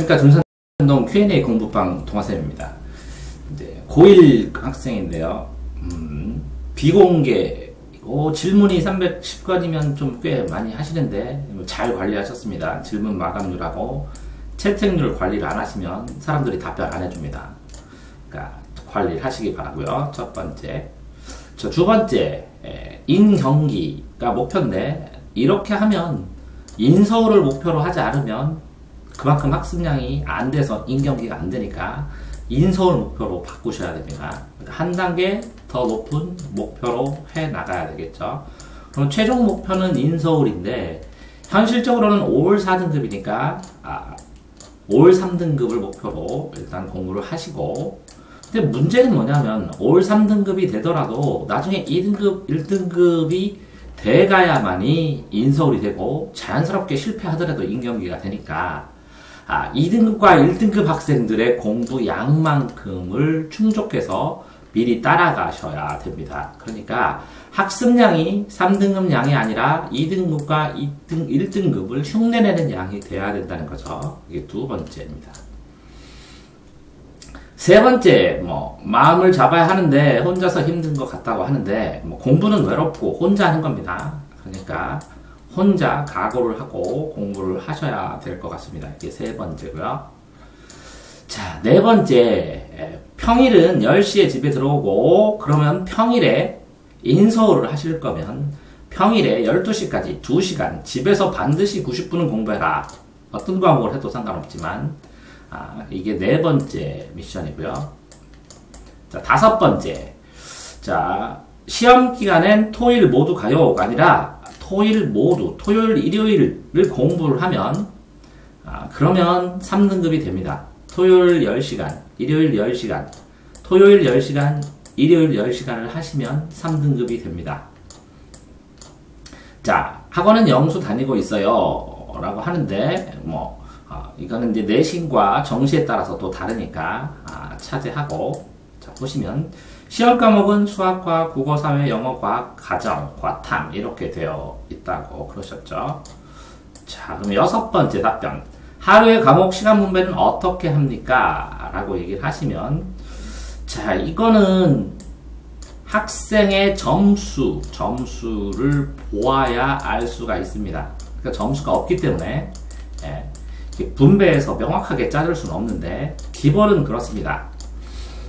그러니까 중산동 Q&A 공부방 동아쌤입니다. 이제 고1 학생인데요. 비공개 질문이 310건이면 좀 꽤 많이 하시는데 잘 관리하셨습니다. 질문 마감률하고 채택률 관리를 안 하시면 사람들이 답변 안 해줍니다. 그러니까 관리를 하시기 바라고요. 첫 번째. 두 번째, 인경기가 목표인데 이렇게 하면 인서울을 목표로 하지 않으면 그만큼 학습량이 안 돼서 인경기가 안 되니까 인서울 목표로 바꾸셔야 됩니다. 그러니까 한 단계 더 높은 목표로 해 나가야 되겠죠. 그럼 최종 목표는 인서울인데 현실적으로는 5월 4등급이니까 5월 3등급을 목표로 일단 공부를 하시고, 근데 문제는 뭐냐면 5월 3등급이 되더라도 나중에 2등급, 1등급이 돼가야만이 인서울이 되고 자연스럽게 실패하더라도 인경기가 되니까 2등급과 1등급 학생들의 공부 양만큼을 충족해서 미리 따라가셔야 됩니다. 그러니까 학습량이 3등급 양이 아니라 2등급과 1등급을 흉내내는 양이 돼야 된다는 거죠. 이게 두 번째입니다. 세 번째, 마음을 잡아야 하는데 혼자서 힘든 것 같다고 하는데 공부는 외롭고 혼자 하는 겁니다. 그러니까 혼자 각오를 하고 공부를 하셔야 될 것 같습니다. 이게 세 번째고요. 자, 네 번째, 평일은 10시에 집에 들어오고 그러면 평일에 인서울을 하실 거면 평일에 12시까지 2시간 집에서 반드시 90분은 공부해라. 어떤 과목을 해도 상관없지만 이게 네 번째 미션이고요. 자, 다섯 번째, 자, 시험 기간엔 토일 모두 가요가 아니라 토일 모두 토요일 일요일을 공부를 하면 그러면 3등급이 됩니다. 토요일 10시간, 일요일 10시간, 토요일 10시간, 일요일 10시간을 하시면 3등급이 됩니다. 자, 학원은 영수 다니고 있어요 라고 하는데 이거는 이제 내신과 정시에 따라서 또 다르니까 차지하고, 자, 보시면 시험 과목은 수학과 국어, 사회, 영어, 과학, 가정, 과탐 이렇게 되어 있다고 그러셨죠. 자, 그럼 여섯 번째 답변. 하루의 과목 시간 분배는 어떻게 합니까? 라고 얘기를 하시면, 자, 이거는 학생의 점수를 보아야 알 수가 있습니다. 그러니까 점수가 없기 때문에 분배해서 명확하게 짜줄 수는 없는데 기본은 그렇습니다.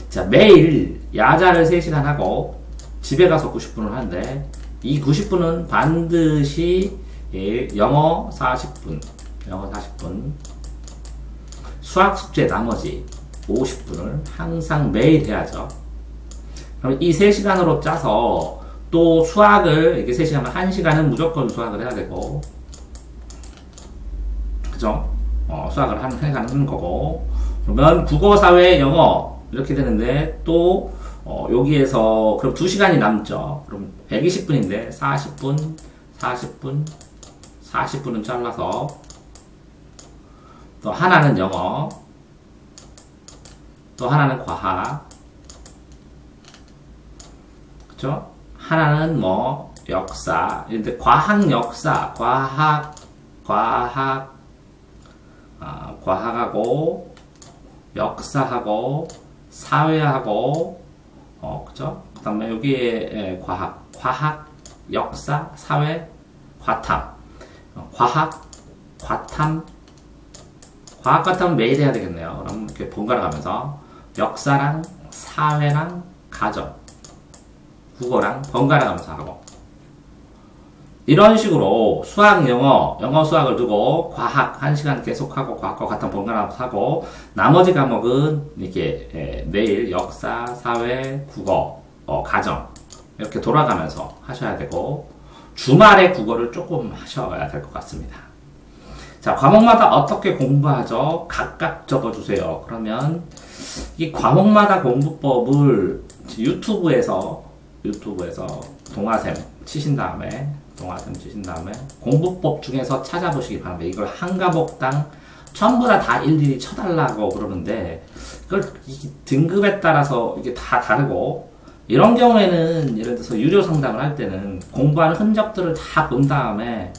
자, 매일 야자를 3시간 하고 집에 가서 90분을 하는데 이 90분은 반드시 영어 40분, 수학 숙제 나머지 50분을 항상 매일 해야죠. 그럼 이 3시간으로 짜서 또 수학을 이렇게 3시간이면 1시간은 무조건 수학을 해야 되고, 그죠? 수학을 한 시간 하는 거고, 그러면 국어, 사회, 영어 이렇게 되는데 또 여기에서 그럼 2시간이 남죠. 그럼 120분인데 40분은 잘라서 또 하나는 영어, 또 하나는 과학, 그쵸? 하나는 역사. 근데 과학하고 역사하고 사회하고 그죠? 그 다음에 여기에 과학, 역사, 사회, 과탐. 과탐 매일 해야 되겠네요. 그럼 이렇게 번갈아 가면서 역사랑 사회랑 가정, 국어랑 번갈아 가면서 하고, 이런 식으로 수학, 영어 수학을 두고 과학 1시간 계속하고 과학과 과탐 번갈아 가면서 하고, 나머지 과목은 이렇게 매일 역사, 사회, 국어, 가정 이렇게 돌아가면서 하셔야 되고, 주말에 국어를 조금 하셔야 될 것 같습니다. 자, 과목마다 어떻게 공부하죠? 각각 적어주세요. 그러면 이 과목마다 공부법을 유튜브에서 동아쌤 치신 다음에 공부법 중에서 찾아보시기 바랍니다. 이걸 한 과목당 전부 다 일일이 쳐달라고 그러는데 그걸 등급에 따라서 이게 다 다르고, 이런 경우에는 예를 들어서 유료 상담을 할 때는 공부하는 흔적들을 다 본 다음에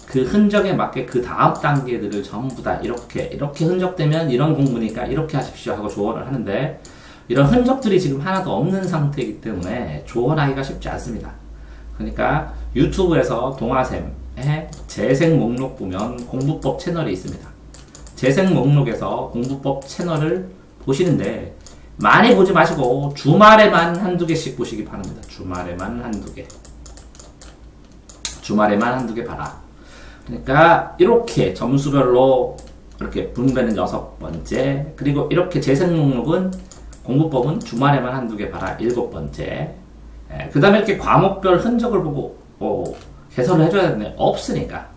그 흔적에 맞게 그 다음 단계들을 전부 다 이렇게 흔적되면 이런 공부니까 이렇게 하십시오 하고 조언을 하는데, 이런 흔적들이 지금 하나도 없는 상태이기 때문에 조언하기가 쉽지 않습니다. 그러니까 유튜브에서 동아샘의 재생 목록 보면 공부법 채널이 있습니다. 재생 목록에서 공부법 채널을 보시는데 많이 보지 마시고 주말에만 한두 개씩 보시기 바랍니다. 주말에만 한두 개. 주말에만 한두 개 봐라. 그러니까 이렇게 점수별로 이렇게 분배는 6번째, 그리고 이렇게 재생 목록은 공부법은 주말에만 한두 개 봐라 7번째. 그 다음에 이렇게 과목별 흔적을 보고 개설을 해줘야 되는데 없으니까.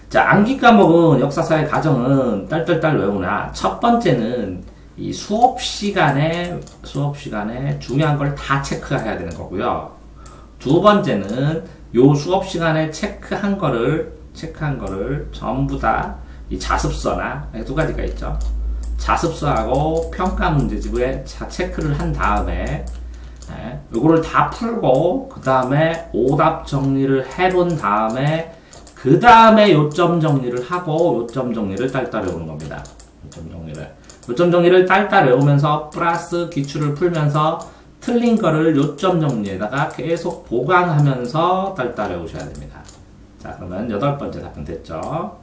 자, 암기 과목은 역사사의 가정은 딸딸딸 외우나 첫 번째는 이 수업 시간에 중요한 걸 다 체크해야 되는 거고요. 두 번째는 요 수업 시간에 체크한 거를 전부 다 이 자습서나 두 가지가 있죠. 자습서하고 평가 문제집에 체크를 한 다음에 요거를 다 풀고 그 다음에 오답 정리를 해본 다음에 그 다음에 요점 정리를 하고 요점 정리를 딸딸 외우는 겁니다. 요점 정리를 딸딸 외우면서 플러스 기출을 풀면서 틀린 거를 요점 정리에다가 계속 보강하면서 딸딸 외우셔야 됩니다. 자, 그러면 8번째 답변 됐죠.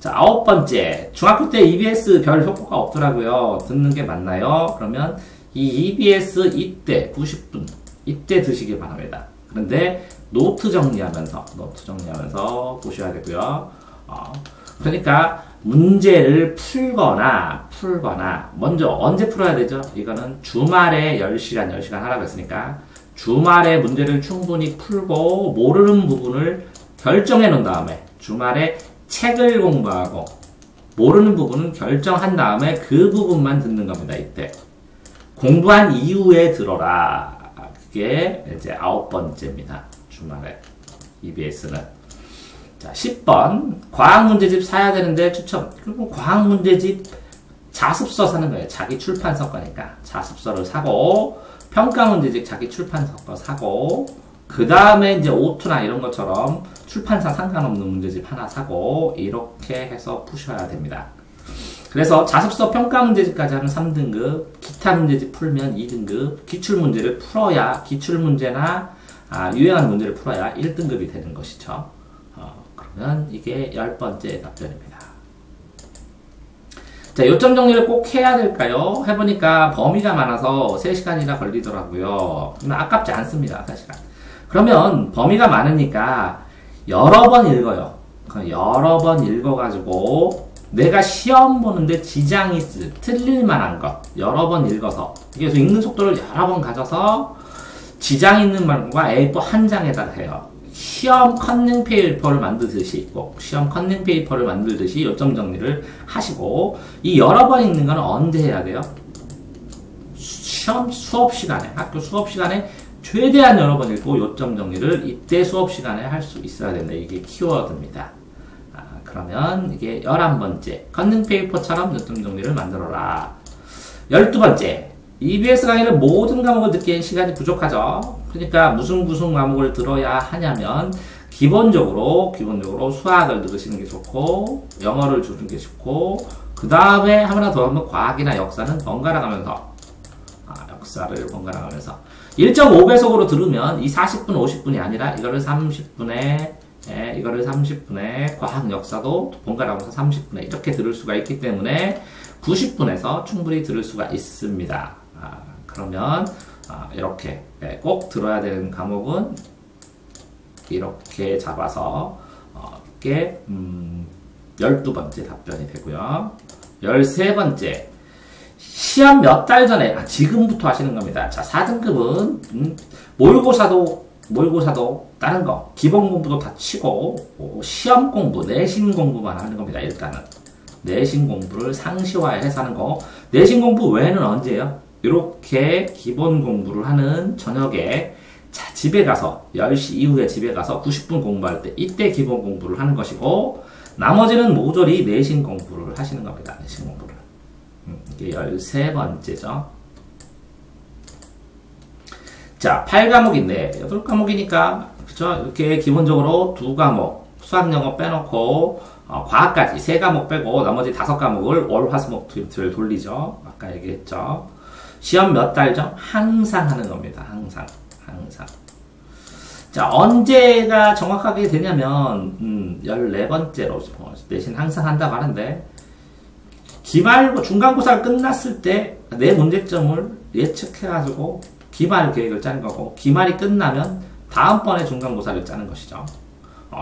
자, 9번째. 중학교 때 EBS 별 효과가 없더라고요. 듣는 게 맞나요? 그러면 이 EBS 이때 90분 이때 드시기 바랍니다. 그런데 노트 정리하면서 보셔야 되고요. 그러니까 문제를 풀거나 먼저 언제 풀어야 되죠? 이거는 주말에 10시간 하라고 했으니까 주말에 문제를 충분히 풀고 모르는 부분을 결정해 놓은 다음에 주말에 책을 공부하고 모르는 부분은 결정한 다음에 그 부분만 듣는 겁니다. 이때 공부한 이후에 들어라. 그게 이제 9번째입니다. 주말에 EBS는. 자, 10번 과학문제집 사야 되는데 추천. 그리고 과학문제집 자습서 사는 거예요. 자기 출판서 거니까 자습서를 사고 평가문제집 자기 출판서 거 사고 그 다음에 이제 오투나 이런 것처럼 출판사 상관없는 문제집 하나 사고 이렇게 해서 푸셔야 됩니다. 그래서 자습서 평가 문제집까지 하면 3등급, 기타 문제집 풀면 2등급, 기출문제를 풀어야, 기출문제나 유행하는 문제를 풀어야 1등급이 되는 것이죠. 그러면 이게 10번째 답변입니다. 자, 요점 정리를 꼭 해야 될까요? 해보니까 범위가 많아서 3시간이나 걸리더라고요. 근데 아깝지 않습니다, 4시간. 그러면 범위가 많으니까 여러 번 읽어요. 여러 번 읽어가지고 내가 시험 보는데 지장이 있을, 틀릴 만한 것 여러 번 읽어서 그래서 읽는 속도를 여러 번 가져서 지장 있는 말과 A4 한 장에다 해요. 시험 컨닝 페이퍼를 만들듯이 요점 정리를 하시고 이 여러 번 읽는 거는 언제 해야 돼요? 수업 시간에, 학교 수업 시간에 최대한 여러 번 읽고 요점 정리를 이때 수업 시간에 할 수 있어야 된다. 이게 키워드입니다. 그러면 이게 11번째 컨닝 페이퍼처럼 요점 정리를 만들어라. 12번째 EBS 강의를 모든 과목을 듣기엔 시간이 부족하죠. 그러니까 무슨 과목을 들어야 하냐면 기본적으로 수학을 들으시는 게 좋고 영어를 들으시는 게 좋고 그 다음에 하나 더 하면 과학이나 역사는 번갈아 가면서 역사를 번갈아 가면서 1.5배속으로 들으면 이 40분 50분이 아니라 이거를 30분에 과학 역사도 번갈아 가면서 30분에 이렇게 들을 수가 있기 때문에 90분에서 충분히 들을 수가 있습니다. 그러면 이렇게 꼭 들어야 되는 과목은 이렇게 잡아서 이게 12번째 답변이 되고요. 13번째 시험 몇 달 전에 지금부터 하시는 겁니다. 자, 4등급은 모의고사도 다른 거 기본 공부도 다 치고 시험 공부 내신 공부만 하는 겁니다. 일단은 내신 공부를 상시화해서 하는 거. 내신 공부 외에는 언제예요? 이렇게 기본 공부를 하는 저녁에 집에 가서 10시 이후에 집에 가서 90분 공부할 때 이때 기본 공부를 하는 것이고 나머지는 모조리 내신 공부를 하시는 겁니다. 내신 공부를. 이게 13번째죠. 자, 8과목인데 8과목이니까 그쵸? 이렇게 기본적으로 2과목 수학, 영어 빼놓고 과학까지 3과목 빼고 나머지 5과목을 월, 화, 수, 목 돌리죠. 아까 얘기했죠. 시험 몇 달죠? 항상 하는 겁니다. 항상. 자, 언제가 정확하게 되냐면 14번째로 대신 항상 한다고 하는데, 기말 중간고사가 끝났을 때 내 문제점을 예측해가지고 기말 계획을 짜는 거고, 기말이 끝나면 다음번에 중간고사를 짜는 것이죠.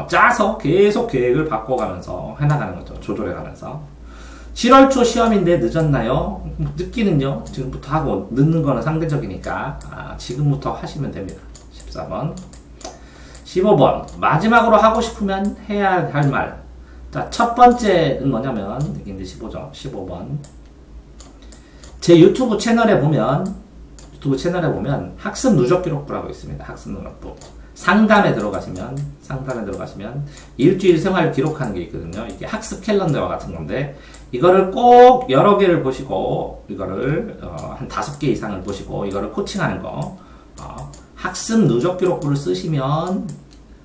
짜서 계속 계획을 바꿔가면서 해나가는 거죠. 조절해가면서. 7월 초 시험인데 늦었나요? 늦기는요, 지금부터 하고, 늦는 거는 상대적이니까 지금부터 하시면 됩니다. 14번. 15번. 마지막으로 하고 싶으면 해야 할 말. 자, 첫 번째는 뭐냐면, 이게 이제 15번. 제 유튜브 채널에 보면 학습 누적 기록부라고 있습니다. 학습 누적부. 상담에 들어가시면 일주일 생활 기록하는 게 있거든요. 이게 학습 캘린더와 같은 건데, 이거를 꼭 여러 개를 보시고, 이거를 한 5개 이상을 보시고, 이거를 코칭하는 거, 학습 누적 기록부를 쓰시면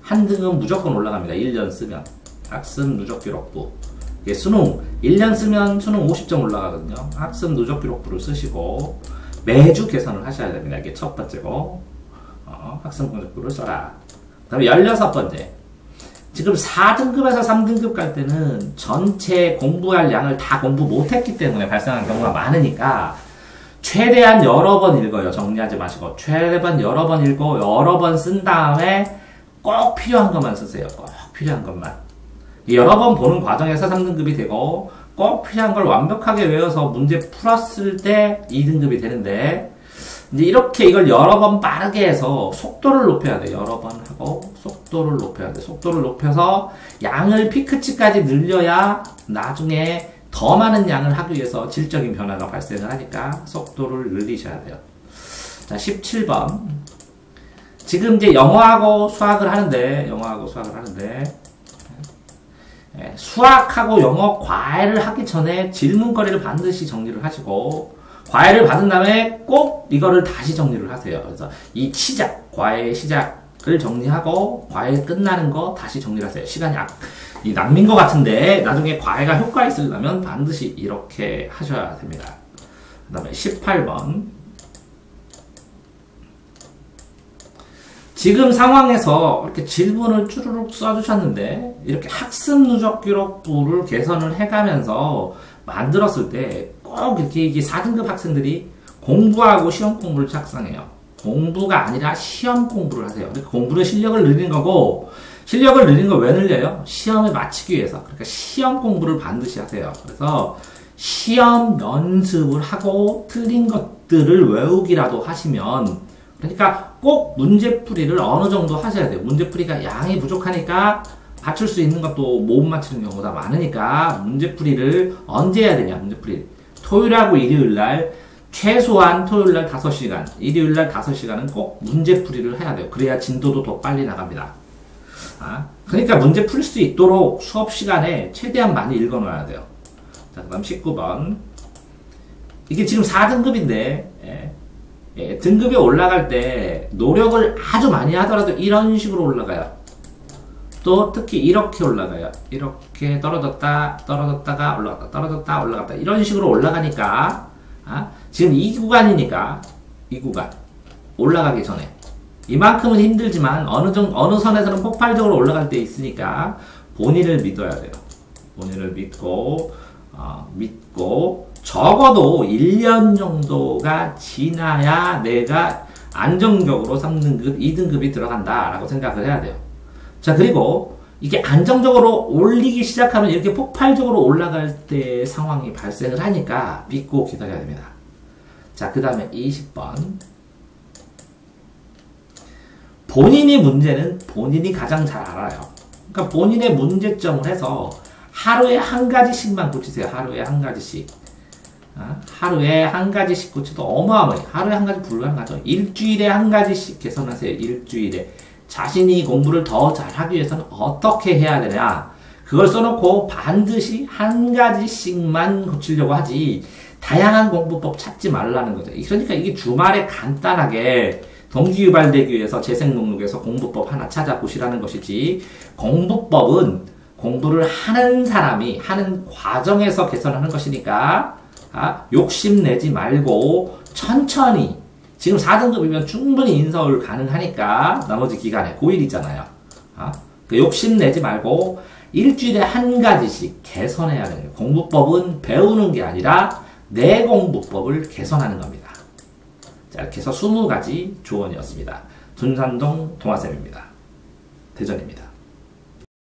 한 등급 무조건 올라갑니다. 1년 쓰면. 학습 누적 기록부. 이게 수능 1년 쓰면 수능 50점 올라가거든요. 학습 누적 기록부를 쓰시고 매주 개선을 하셔야 됩니다. 이게 첫 번째고, 학습 누적부를 써라. 그 다음에 16번째. 지금 4등급에서 3등급 갈 때는 전체 공부할 양을 다 공부 못했기 때문에 발생하는 경우가 많으니까, 최대한 여러 번 읽어요. 정리하지 마시고. 최대한 여러 번 읽고, 여러 번 쓴 다음에 꼭 필요한 것만 쓰세요. 꼭 필요한 것만. 여러 번 보는 과정에서 3등급이 되고, 꼭 필요한 걸 완벽하게 외워서 문제 풀었을 때 2등급이 되는데, 이제 이렇게 이걸 여러 번 빠르게 해서 속도를 높여야 돼. 여러 번 하고 속도를 높여야 돼. 속도를 높여서 양을 피크치까지 늘려야 나중에 더 많은 양을 하기 위해서 질적인 변화가 발생을 하니까 속도를 늘리셔야 돼요. 자, 17번. 지금 이제 영어하고 수학을 하는데, 수학하고 영어 과외를 하기 전에 질문거리를 반드시 정리를 하시고, 과외를 받은 다음에 꼭 이거를 다시 정리를 하세요. 그래서 이 과외의 시작을 정리하고, 과외 끝나는 거 다시 정리를 하세요. 시간이 낭비인 것 같은데, 나중에 과외가 효과 있으려면 반드시 이렇게 하셔야 됩니다. 그 다음에 18번. 지금 상황에서 이렇게 질문을 쭈루룩 써주셨는데, 이렇게 학습 누적 기록부를 개선을 해가면서 만들었을 때, 꼭 이렇게 4등급 학생들이 공부하고 시험 공부를 작성해요. 공부가 아니라 시험 공부를 하세요. 그러니까 공부는 실력을 늘리는 거고, 실력을 늘리는 걸 왜 늘려요? 시험을 마치기 위해서. 그러니까 시험 공부를 반드시 하세요. 그래서 시험 연습을 하고 틀린 것들을 외우기라도 하시면, 그러니까 꼭 문제풀이를 어느 정도 하셔야 돼요. 문제풀이가 양이 부족하니까 맞출 수 있는 것도 못 맞추는 경우가 많으니까, 문제풀이를 언제 해야 되냐, 문제풀이. 토요일하고 일요일날, 최소한 토요일날 5시간, 일요일날 5시간은 꼭 문제풀이를 해야 돼요. 그래야 진도도 더 빨리 나갑니다. 그러니까 문제 풀 수 있도록 수업 시간에 최대한 많이 읽어 놓아야 돼요. 자, 그 다음 19번. 이게 지금 4등급인데, 등급이 올라갈 때 노력을 아주 많이 하더라도 이런 식으로 올라가요. 또 특히 이렇게 올라가요. 이렇게 떨어졌다가 올라갔다 이런 식으로 올라가니까, 지금 이 구간이니까, 이 구간 올라가기 전에 이만큼은 힘들지만 어느 선에서는 폭발적으로 올라갈 때 있으니까 본인을 믿어야 돼요. 본인을 믿고 적어도 1년 정도가 지나야 내가 안정적으로 3등급, 2등급이 들어간다라고 생각을 해야 돼요. 자, 그리고 이게 안정적으로 올리기 시작하면 이렇게 폭발적으로 올라갈 때 상황이 발생을 하니까 믿고 기다려야 됩니다. 자, 그 다음에 20번. 본인이 문제는 본인이 가장 잘 알아요. 그러니까 본인의 문제점을 해서 하루에 한 가지씩만 고치세요. 하루에 한 가지씩. 하루에 한 가지씩 고쳐도 어마어마해요. 하루에 한 가지 불가능하죠. 일주일에 한 가지씩 개선하세요. 일주일에. 자신이 공부를 더 잘하기 위해서는 어떻게 해야 되냐. 그걸 써놓고 반드시 한 가지씩만 고치려고 하지, 다양한 공부법 찾지 말라는 거죠. 그러니까 이게 주말에 간단하게 동기유발되기 위해서 재생 목록에서 공부법 하나 찾아보시라는 것이지, 공부법은 공부를 하는 사람이 하는 과정에서 개선하는 것이니까 욕심내지 말고 천천히, 지금 4등급이면 충분히 인서울 가능하니까 나머지 기간에 고1이잖아요. 욕심내지 말고 일주일에 한 가지씩 개선해야 하는 거예요. 공부법은 배우는 게 아니라 내 공부법을 개선하는 겁니다. 자, 이렇게 해서 20가지 조언이었습니다. 둔산동 동아쌤입니다. 대전입니다.